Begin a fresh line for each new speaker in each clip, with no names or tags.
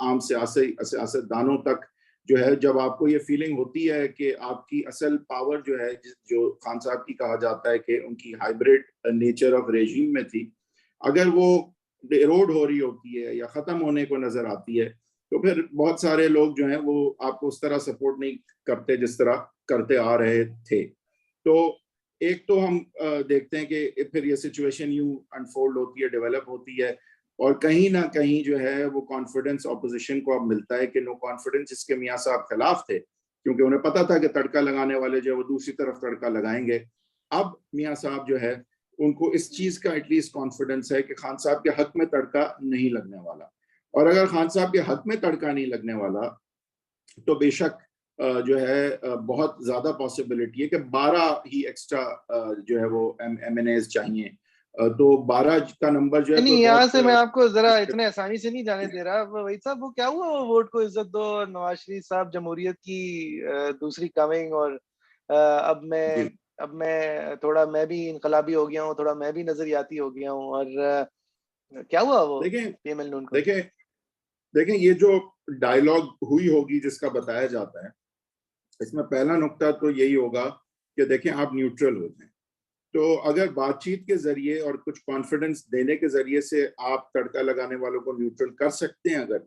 عام سیاستدانوں تک جو ہے، جب آپ کو یہ فیلنگ ہوتی ہے کہ آپ کی اصل پاور جو ہے، جو خان صاحب کی کہا جاتا ہے کہ ان کی ہائیبرڈ نیچر آف ریجیم میں تھی، اگر وہ ایروڈ ہو رہی ہوتی ہے یا ختم ہونے کو نظر آتی ہے، تو پھر بہت سارے لوگ جو ہیں وہ آپ کو اس طرح سپورٹ نہیں کرتے جس طرح کرتے آ رہے تھے. تو ایک تو ہم دیکھتے ہیں کہ پھر یہ سچویشن یوں انفولڈ ہوتی ہے، ڈیولپ ہوتی ہے، اور کہیں نہ کہیں جو ہے وہ کانفیڈنس اپوزیشن کو اب ملتا ہے کہ نو کانفیڈنس، جس کے میاں صاحب خلاف تھے کیونکہ انہیں پتا تھا کہ تڑکا لگانے والے جو ہے وہ دوسری طرف تڑکا لگائیں گے. اب میاں صاحب جو ہے ان کو اس چیز کا ایٹ لیسٹ کانفیڈنس ہے کہ خان صاحب کے حق میں تڑکا نہیں لگنے والا، اور اگر خان صاحب کے حق میں تڑکا نہیں لگنے والا تو بے شک جو ہے بہت زیادہ پاسبلٹی ہے کہ 12 ہی ایکسٹرا جو ہے وہ ایم این ایز چاہیے. تو 12 کا نمبر جو ہے
نہیں،
کوئی
یہاں
بہت
سے میں آپ کو ذرا اتنے آسانی سے نہیں جانے دے رہا. وحید صاحب، وہ کیا ہوا وہ ووٹ کو عزت دو اور نواز شریف صاحب جمہوریت کی دوسری کمنگ، اور اب میں تھوڑا میں بھی انقلابی ہو گیا ہوں، تھوڑا میں بھی نظریاتی ہو گیا ہوں، اور کیا ہوا وہ پی ایم ایل نون کو؟
دیکھیں یہ جو ڈائیلاگ ہوئی ہوگی جس کا بتایا جاتا ہے، اس میں پہلا نقطہ تو یہی ہوگا کہ دیکھیں آپ نیوٹرل ہو جائیں. تو اگر بات چیت کے ذریعے اور کچھ کانفیڈنس دینے کے ذریعے سے آپ تڑکا لگانے والوں کو نیوٹرل کر سکتے ہیں اگر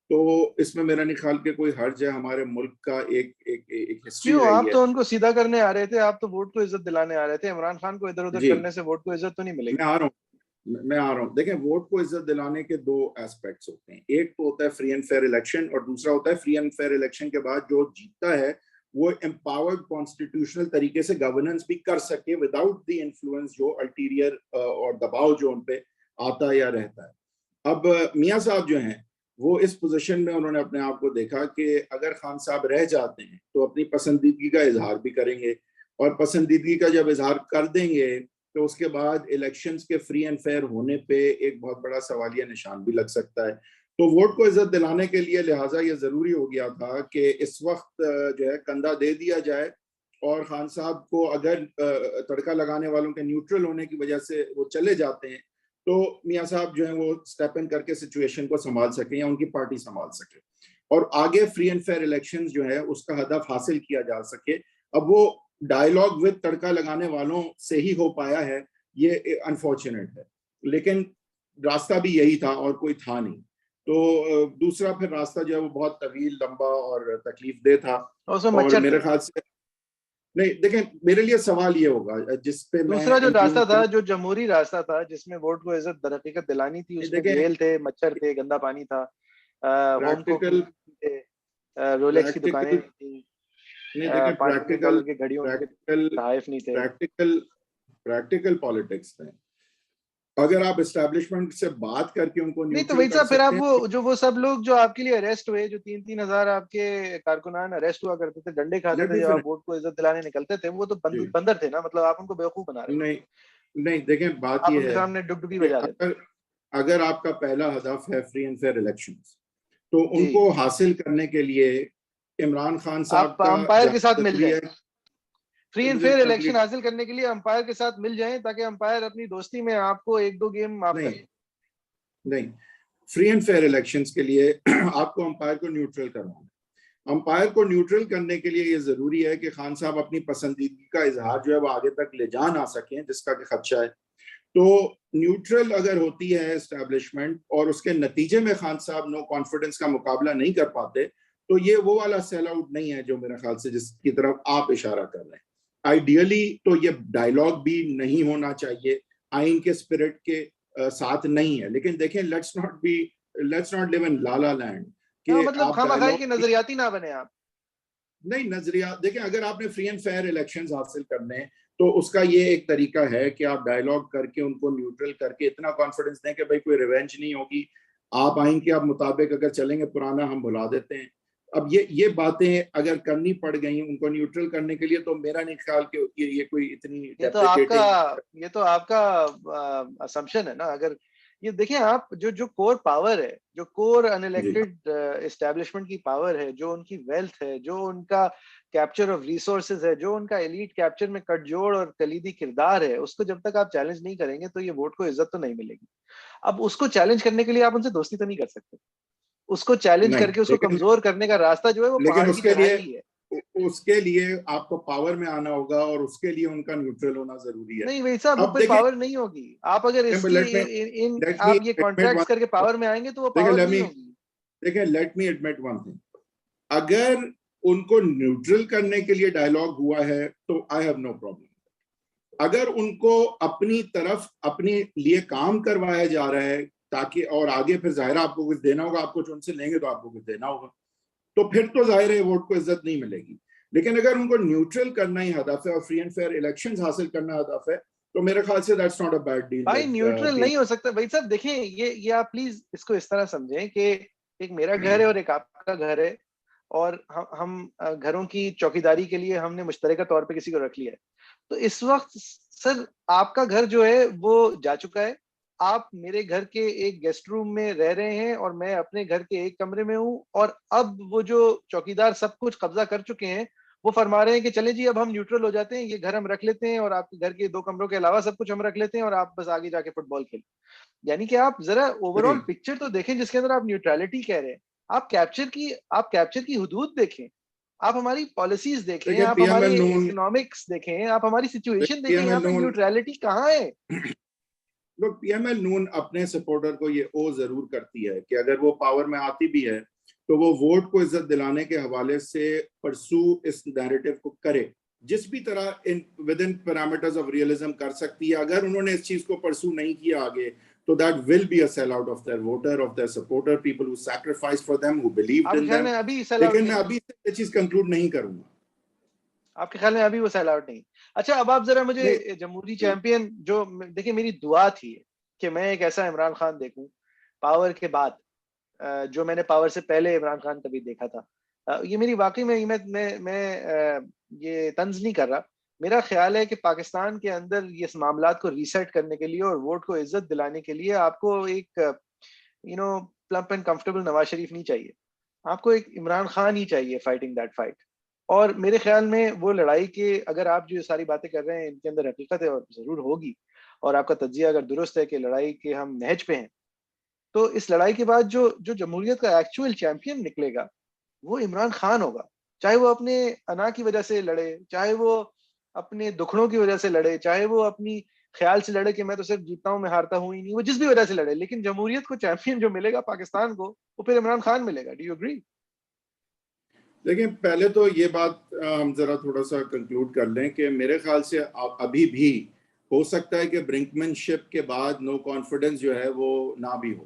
تو اس میں میرا نہیں خیال کہ کوئی حرج ہے. ہمارے ملک کا ایک ہسٹری
کیوں؟
رہی
آپ
ہے.
تو ان کو سیدھا کرنے آ رہے تھے، آپ تو ووٹ کو عزت دلانے آ رہے تھے. عمران خان کو ادھر ادھر
جی،
کرنے سے ووٹ کو عزت تو نہیں ملے گی.
میں آ رہا ہوں. دیکھیں، ووٹ کو عزت دلانے کے دو ایسپیکٹس ہوتے ہیں. ایک تو ہوتا ہے فری اینڈ فیئر الیکشن، اور دوسرا ہوتا ہے فری اینڈ فیئر الیکشن کے بعد جو جیتتا ہے وہ امپاورڈ کانسٹیٹیوشنل طریقے سے گورننس بھی کر سکے وداؤٹ دی انفلوئنس جو الٹیریئر اور دباؤ جو ان پہ آتا یا رہتا ہے. اب میاں صاحب جو ہیں وہ اس پوزیشن میں انہوں نے اپنے آپ کو دیکھا کہ اگر خان صاحب رہ جاتے ہیں تو اپنی پسندیدگی کا اظہار بھی کریں گے، اور پسندیدگی کا جب اظہار کر دیں گے تو اس کے بعد الیکشنز کے فری اینڈ فیئر ہونے پہ ایک بہت بڑا سوالیہ نشان بھی لگ سکتا ہے. تو ووٹ کو عزت دلانے کے لیے لہٰذا یہ ضروری ہو گیا تھا کہ اس وقت جو ہے کندھا دے دیا جائے، اور خان صاحب کو اگر تڑکا لگانے والوں کے نیوٹرل ہونے کی وجہ سے وہ چلے جاتے ہیں تو میاں صاحب جو ہیں وہ سٹیپ ان کر کے سچویشن کو سنبھال سکیں یا ان کی پارٹی سنبھال سکے، اور آگے فری اینڈ فیئر الیکشنز جو ہے اس کا ہدف حاصل کیا جا سکے. اب وہ ڈائیلاگ ود تڑکا لگانے والوں سے ہی ہو پایا ہے، یہ انفارچونیٹ ہے، لیکن راستہ بھی یہی تھا اور کوئی تھا نہیں. تو دوسرا پھر راستہ جو ہے وہ بہت طویل، لمبا اور تکلیف دہ تھا. اور میرے خیال سے نہیں، دیکھیں میرے لیے سوال یہ ہوگا جس پہ میں
دوسرا جو راستہ تھا، جو جمہوری راستہ تھا، جس میں ووٹ کو عزت در حقیقت دلانی تھی، اس میں جیل تھے، مچھر تھے، گندا پانی تھا، ہوم کوکنگ تھے، رولیکس کی دکانیں تھیں، $500 کے گھڑیوں کے تحائف نہیں تھے.
پریکٹیکل پالیٹکس تھے. اگر آپ اسٹیبلشمنٹ سے بات کر کے ان کو
نہیں تو
نیوٹرل
وہی
کر
صاحب، پھر آپ
سکتے ہیں.
وہ سب لوگ جو آپ کے لیے اریسٹ ہوئے، جو 3,000 آپ کے کارکنان اریسٹ ہوا کرتے تھے، ڈنڈے کھاتے تھے جب آپ ووٹ کو عزت دلانے نکلتے تھے، وہ تو بندر تھے نا. مطلب آپ ان کو بیوقوف بنا رہے تھے.
نہیں دیکھیں بات
آپ
یہ
ان کے
ہے
سامنے ڈگڈگی
کہ
بجا رہے تھے.
اگر آپ کا پہلا ہدف ہے فری اینڈ فیئر الیکشنز، تو ان
جی،
کو حاصل کرنے کے لیے عمران خان صاحب
آپ
کا
امپائر کے ساتھ مل
ضروری
جائیں.
ہے.
فری اینڈ فیئر الیکشن حاصل کرنے کے لیے امپائر کے ساتھ مل جائیں، تاکہ امپائر اپنی دوستی میں آپ کو 1-2 گیم معاف کر دیں.
نہیں، فری اینڈ فیئر الیکشنز کے لیے آپ کو امپائر کو نیوٹرل کرنا ہے. امپائر کو نیوٹرل کرنے کے لیے یہ ضروری ہے کہ خان صاحب اپنی پسندیدگی کا اظہار جو ہے وہ آگے تک لے جا نہ سکیں، جس کا کہ خدشہ ہے. تو نیوٹرل اگر ہوتی ہے اسٹیبلشمنٹ اور اس کے نتیجے میں خان صاحب نو کانفیڈنس کا مقابلہ نہیں کر پاتے، تو یہ وہ والا سیل آؤٹ نہیں ہے جو میرے خیال سے جس کی طرف آپ اشارہ کر رہے ہیں. آئیڈیلی تو یہ ڈائیلاگ بھی نہیں ہونا چاہیے، آئین کے اسپرٹ کے ساتھ نہیں ہے. لیکن دیکھیں let's not leave in la la land کہ
مطلب
آپ
خامخواہی کے
ڈائیلاگ
نظریاتی نہ بنے آپ.
نہیں، نظریات دیکھیں، اگر آپ نے فری اینڈ فیئر الیکشنز حاصل کرنے تو اس کا یہ ایک طریقہ ہے کہ آپ ڈائیلاگ کر کے ان کو نیوٹرل کر کے اتنا کانفیڈنس دیں کہ بھائی کوئی ریونج نہیں ہوگی، آپ آئین کے آپ مطابق اگر چلیں گے، پرانا ہم بھلا دیتے ہیں. اب یہ باتیں اگر کرنی پڑ گئیں ان کو نیوٹرل کرنے کے لیے، تو میرا نہیں خیال کہ یہ کوئی اتنی
یہ تو آپ کا اسمپشن ہے نا. اگر یہ دیکھیں آپ، جو کور پاور ہے، جو کور ان الیکٹڈ اسٹیبلشمنٹ کی پاور ہے، جو ان کی ویلتھ ہے، جو ان کا کیپچر آف ریسورسز ہے، جو ان کا ایلیٹ کیپچر میں کٹ جوڑ اور کلیدی کردار ہے، اس کو جب تک آپ چیلنج نہیں کریں گے تو یہ ووٹ کو عزت تو نہیں ملے گی. اب اس کو چیلنج کرنے کے لیے آپ ان سے دوستی تو نہیں کر سکتے. اس کو چیلنج کر کے اس کو
لیکن
کمزور کرنے کا راستہ جو ہے وہ پہاڑ کی چڑھائی ہی ہے.
اس کے لیے آپ کو پاور میں آنا ہوگا اور اس کے لیے ان کا نیوٹرل ہونا ضروری ہے.
نہیں بھائی صاحب, وہ پاور نہیں ہوگی. آپ اگر اس کی آپ یہ کانٹریکٹس کر کے پاور میں آئیں گے تو وہ پاور نہیں ہوگی.
دیکھیں, let me admit one thing, اگر ان کو نیوٹرل کرنے کے لیے ڈائلاگ ہوا ہے تو آئی ہیو نو پرابلم. اگر ان کو اپنی طرف اپنے لیے کام کروایا جا رہا ہے تاکہ, اور آگے پھر ظاہر آپ کو کچھ دینا ہوگا, آپ کچھ ان سے لیں گے تو آپ کو کچھ دینا ہوگا, تو پھر تو ظاہر ہے ووٹ کو عزت نہیں ملے گی. لیکن اگر ان کو نیوٹرل کرنا ہی ہدف ہے اور فری اینڈ فیئر الیکشنز حاصل کرنا ہدف ہے تو میرے خیال سے that's not a bad deal.
بھائی نیوٹرل نہیں ہو سکتا بھائی صاحب. دیکھیں یہ آپ پلیز اس کو اس طرح سمجھیں کہ ایک میرا گھر ہے اور ایک آپ کا گھر ہے, اور ہم گھروں کی چوکیداری کے لیے ہم نے مشترکہ طور پہ کسی کو رکھ لیا ہے. تو اس وقت سر آپ کا گھر جو ہے وہ جا چکا ہے, آپ میرے گھر کے ایک گیسٹ روم میں رہ رہے ہیں اور میں اپنے گھر کے ایک کمرے میں ہوں, اور اب وہ جو چوکیدار سب کچھ قبضہ کر چکے ہیں وہ فرما رہے ہیں کہ چلیں جی اب ہم نیوٹرل ہو جاتے ہیں, یہ گھر ہم رکھ لیتے ہیں اور آپ کے گھر کے 2 کمروں کے علاوہ سب کچھ ہم رکھ لیتے ہیں اور آپ بس آگے جا کے فٹ بال کھیلیں. یعنی کہ آپ ذرا اوور آل پکچر تو دیکھیں جس کے اندر آپ نیوٹرلٹی کہہ رہے ہیں. آپ کیپچر کی حدود دیکھیں, آپ ہماری پالیسیز دیکھیں, آپ ہمارے اکنامکس دیکھیں, آپ ہماری سچویشن دیکھیں, یہاں پہ نیوٹرلٹی کہاں ہے؟
لوگ پی ایم ایل نون اپنے سپورٹر کو یہ او ضرور کرتی ہے کہ اگر وہ پاور میں آتی بھی ہے تو وہ ووٹ کو عزت دلانے کے حوالے سے پرسو اس نیریٹو کو کرے, جس بھی طرح with in parameters of realism کر سکتی ہے. اگر انہوں نے اس چیز کو پرسو نہیں کیا آگے تو that will be a sellout of their voter, of their supporter, people who sacrificed for them, who believed in them. لیکن میں ابھی سے یہ چیز کنکلوڈ نہیں کروں گا.
آپ کے خیال میں ابھی وہ سیل آؤٹ نہیں؟ اچھا اب آپ ذرا مجھے جمہوری چیمپئن جو دیکھیں, میری دعا تھی کہ میں ایک ایسا عمران خان دیکھوں پاور کے بعد جو میں نے پاور سے پہلے عمران خان کبھی دیکھا تھا. یہ میری واقعی میں یہ طنز نہیں کر رہا. میرا خیال ہے کہ پاکستان کے اندر یہ معاملات کو ریسیٹ کرنے کے لیے اور ووٹ کو عزت دلانے کے لیے آپ کو ایک plump and comfortable Nawaz Sharif نہیں چاہیے, آپ کو ایک عمران خان ہی چاہیے فائٹنگ دیٹ فائٹ. اور میرے خیال میں وہ لڑائی کے اگر آپ جو ساری باتیں کر رہے ہیں ان کے اندر حقیقت ہے اور ضرور ہوگی, اور آپ کا تجزیہ اگر درست ہے کہ لڑائی کے ہم نہج پہ ہیں, تو اس لڑائی کے بعد جو جمہوریت کا ایکچوئل چیمپئن نکلے گا وہ عمران خان ہوگا. چاہے وہ اپنے انا کی وجہ سے لڑے, چاہے وہ اپنے دکھڑوں کی وجہ سے لڑے, چاہے وہ اپنی خیال سے لڑے کہ میں تو صرف جیتتا ہوں میں ہارتا ہوں ہی نہیں, وہ جس بھی وجہ سے لڑے, لیکن جمہوریت کو چیمپئن جو ملے گا پاکستان کو وہ پھر عمران خان ملے گا. Do you agree?
دیکھیں پہلے تو یہ بات ہم ذرا تھوڑا سا کنکلوڈ کر لیں کہ میرے خیال سے ابھی بھی ہو سکتا ہے کہ برنکمن شپ کے بعد نو کانفیڈنس جو ہے وہ نہ بھی ہو.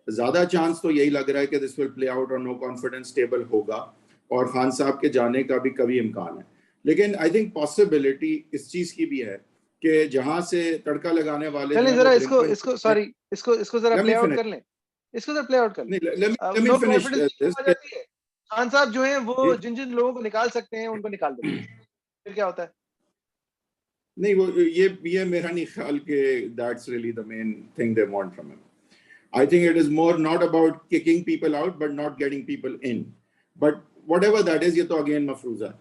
زیادہ چانس تو یہی لگ رہا ہے کہ دس ول پلے آؤٹ اور نو کانفیڈنس ٹیبل ہوگا اور خان صاحب کے جانے کا بھی کبھی امکان ہے. لیکن آئی تھنک پاسبلٹی اس چیز کی بھی ہے کہ جہاں سے تڑکا لگانے والے
چلیں ذرا اس کو ذرا پلے آؤٹ کر لیں, اس کو ذرا پلے آؤٹ کر لیں. نو کانفیڈنس آ جاتی ہے, خان صاحب جو ہیں وہ جن لوگوں کو نکال سکتے ہیں ان کو نکال دیتے ہیں, پھر کیا ہوتا ہے؟
نہیں وہ یہ میرا نہیں خیال کہ that's really the main thing they want from him. I think it is more not about kicking people out but not getting people in. But whatever that is, یہ تو again مفروضہ ہے.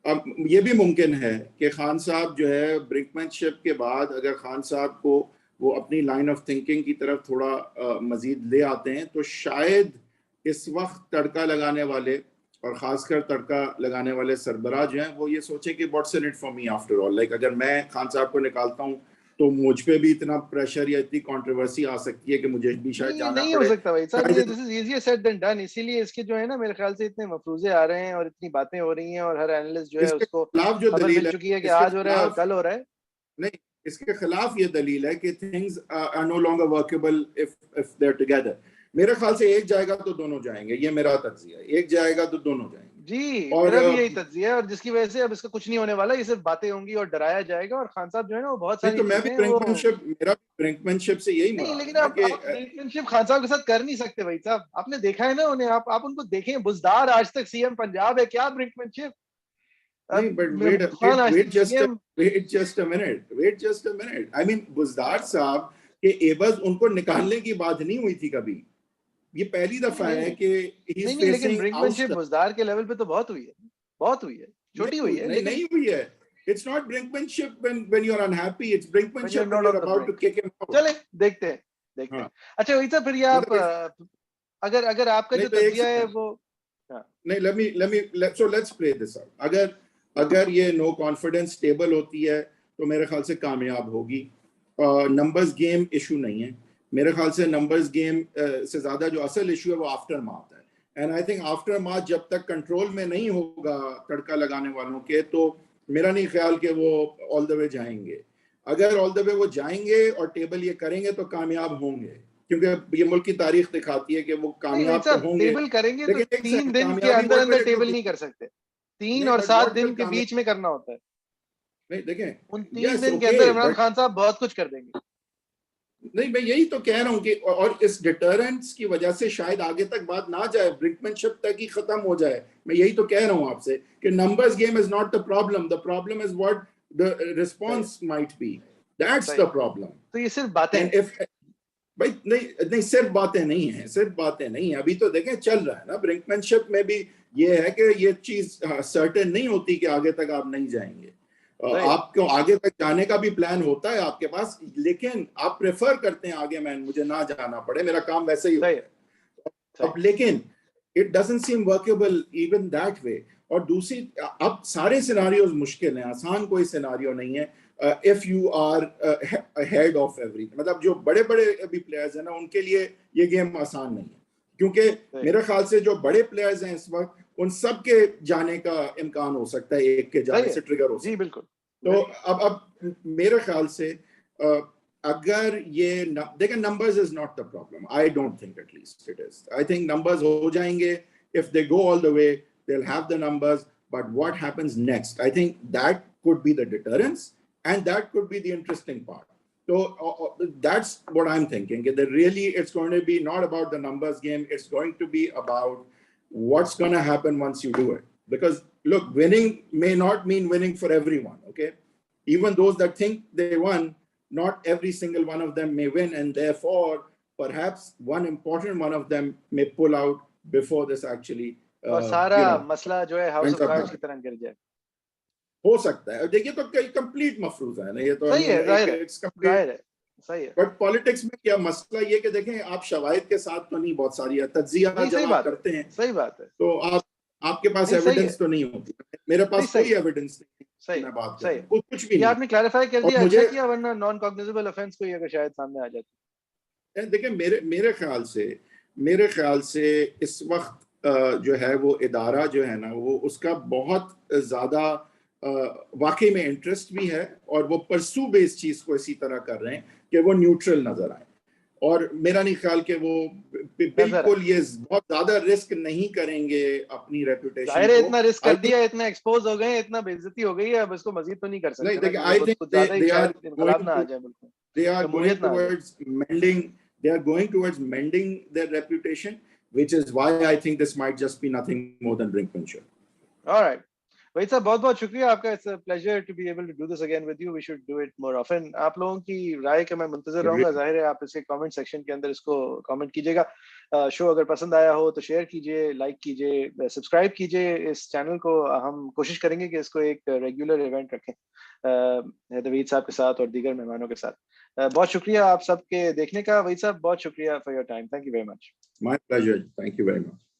اب یہ بھی ممکن ہے کہ خان صاحب جو ہے برنکمن شپ کے بعد اگر خان صاحب کو وہ اپنی لائن آف تھنکنگ کی طرف تھوڑا مزید لے آتے ہیں تو شاید اس وقت تڑکا لگانے والے اور خاص کر تڑکا لگانے والے سربراہ جو ہیں وہ یہ سوچیں کہ what's in it for me after all. Like اگر میں خان صاحب کو نکالتا ہوں تو مجھ پہ بھی اتنا پریشر یا اتنی کنٹروورسی آ سکتی ہے کہ مجھے بھی شاید جانا پڑے.
نہیں ہو سکتا بھائی صاحب, یہ this is easier said than done. اسی لیے اس کے جو ہے نا میرے خیال سے اتنے مفروضے آ رہے ہیں اور اتنی باتیں ہو رہی ہیں اور ہر اینالسٹ جو ہے اس کو خبر مل چکی ہے کہ آج ہو رہا ہے اور کل ہو رہا ہے.
نہیں, اس کے خلاف یہ دلیل ہے کہ things are no longer workable if they're together. میرے خیال سے ایک جائے گا تو دونوں جائیں گے, یہ میرا تجزیہ ہے. ایک جائے گا تو دونوں جائیں گے.
جی میرا بھی یہی تجزیہ ہے, اور جس کی وجہ سے اب اس کا کچھ نہیں ہونے والا, یہ صرف باتیں ہوں گی اور ڈرایا جائے گا. اور خان صاحب جو ہے نا وہ بہت ساری چیزیں
میرا برنکمن شپ سے یہی
نہیں, لیکن آپ برنکمن شپ خان صاحب کے ساتھ کر نہیں سکتے بھائی صاحب. آپ نے دیکھا ہے نا انہیں, آپ ان کو دیکھیں, بزدار آج تک سی ایم پنجاب ہے, کیا برنکمن شپ.
نہیں, but wait just a minute. I mean Buzdar صاحب کے ایوز ان کو نکالنے کی بات نہیں ہوئی تھی کبھی. یہ پہلی دفعہ ہے کہ
نہیں, لیکن برنکمن شپ بزدار کے لیول پہ تو بہت ہوئی ہے, چھوٹی ہوئی ہے.
نہیں ہوئی ہے. It's not brinkmanship when you're unhappy. It's brinkmanship when you're about to kick him out.
چلیں دیکھتے ہیں. اچھا وہی تھا پھر یہ اگر آپ کا جو تجزیہ ہے وہ
نہیں so let's play this out. اگر یہ نو کانفیڈنس ٹیبل ہوتی ہے تو میرے خیال سے کامیاب ہوگی. نمبرز گیم ایشو نہیں ہے میرے خیال سے. نمبرز گیم سے زیادہ جو اصل ایشو ہے وہ آفٹر ماتھ ہے. And I think after math جب تک کنٹرول میں نہیں ہوگا تڑکا لگانے والوں کے, تو میرا نہیں خیال کہ وہ آل دا وے جائیں گے. اگر آل دا وے وہ جائیں گے اور ٹیبل یہ کریں گے تو کامیاب ہوں گے, کیونکہ یہ ملک کی تاریخ دکھاتی ہے کہ وہ کامیاب تو ہوں گے.
ٹیبل کریں گے تو
لیکن
3 دن کے
کامیابی
اندر ٹیبل نہیں کر سکتے, 3 اور 7 دن کے بیچ میں کرنا ہوتا ہے.
نہیں دیکھیں
ان 3 دن کے اندر عمران خان صاحب بہت کچھ کر دیں گے.
نہیں میں یہی تو کہہ رہا ہوں کہ اور اس ڈیٹرنس کی وجہ سے شاید آگے تک بات نہ جائے, برنکمین شپ تک ہی ختم ہو جائے. میں یہی تو کہہ رہا ہوں آپ سے کہ numbers game is not the problem is what the response might be. That's the problem.
تو یہ صرف باتیں ہیں
بھائی, نہیں صرف باتیں نہیں ہیں. ابھی تو دیکھیں چل رہا ہے نا برنکمین شپ میں بھی یہ ہے کہ یہ چیز سرٹن نہیں ہوتی کہ آگے تک آپ نہیں جائیں گے. آپ کو آگے تک جانے کا بھی پلان ہوتا ہے آپ کے پاس, لیکن آپ پریفر کرتے ہیں آگے مجھے نہ جانا پڑے, میرا کام ویسے ہی ہوتا ہے. اب لیکن it doesn't seem workable even that way. اور دوسری اب سارے سیناریوز مشکل ہیں, آسان کوئی سیناریو نہیں ہے. if you are ahead of everything, مطلب جو بڑے ابھی پلیئرز ہیں نا ان کے لیے یہ گیم آسان نہیں ہے, کیونکہ میرے خیال سے جو بڑے پلیئرز ہیں اس وقت ان سب کے جانے کا امکان ہو سکتا ہے, ایک کے جانے سے ٹریگر ہو سکتا ہے. بالکل. تو اب میرے خیال سے اگر یہ دیکھیں numbers is not the problem, I don't think at least it is. I think numbers ہو جائیں گے, if they go all the way they'll have the numbers, but what happens next, I think that could be the deterrence and that could be the interesting part. So that's what I'm thinking, that really it's going to be not about the numbers game, it's going to be about what's going to happen once you do it. Because look, winning may not mean winning for everyone, okay? Even those that think they won, not every single one of them may win, and therefore perhaps one important one of them may pull out before this actually
اور سارا مسئلہ جو ہے house of cards کی طرح گر جائے.
ہو سکتا ہے. دیکھیے تو کمپلیٹ مفروضہ ہے نا یہ تو,
صحیح ہے, ظاہر ہے, صحیح ہے.
بٹ پالیٹکس میں کیا مسئلہ یہ کہ دیکھیں آپ شواہد کے ساتھ تو نہیں, بہت ساری تجزیہ جب آپ کرتے ہیں,
صحیح بات ہے,
تو آپ کے پاس ایویڈنس تو نہیں ہوتی. میرے پاس کوئی ایویڈنس نہیں.
صحیح
بات
صحیح
کچھ بھی
نہیں. آپ نے کلیریفائی کر دیا, اچھا کیا, ورنہ نان کاگنیزیبل آفینس کوئی اگر شاید سامنے آ جاتی.
دیکھیں میرے خیال سے اس وقت جو ہے وہ ادارہ جو ہے نا وہ اس کا بہت زیادہ واقعی میں انٹرسٹ بھی ہے, اور وہ پرسو بیس چیز کو اسی طرح کر رہے ہیں کہ وہ نیوٹرل نظر آئے. اور میرا نہیں خیال کہ وہ بالکل یہ بہت زیادہ رسک نہیں کریں گے اپنی ریپوٹیشن کو.
اتنا رسک کر دیا, اتنا ایکسپوز ہو گئے, اتنا بے عزتی ہو گئی ہے, اب اس کو مزید تو نہیں کر سکتے.
They are going towards mending their reputation, which is why I think this might just be nothing more than brinkmanship.
All right. Waheed صاحب بہت بہت شکریہ آپ کا. It's a pleasure to be able to do this again with you. We should do it more often. آپ لوگوں کی رائے کا میں منتظر رہوں گا. ظاہر ہے آپ اس کے کامنٹ سیکشن کے اندر اس کو کامنٹ کیجیے گا. شو اگر پسند آیا ہو تو شیئر کیجیے, لائک کیجیے, سبسکرائب کیجیے اس چینل کو. ہم کوشش کریں گے کہ اس کو ایک ریگولر ایونٹ رکھیں وحید صاحب کے ساتھ اور دیگر مہمانوں کے ساتھ. بہت شکریہ آپ سب کے دیکھنے کا. وحید صاحب بہت شکریہ for your time. Thank you very much.
My pleasure. Thank you very much.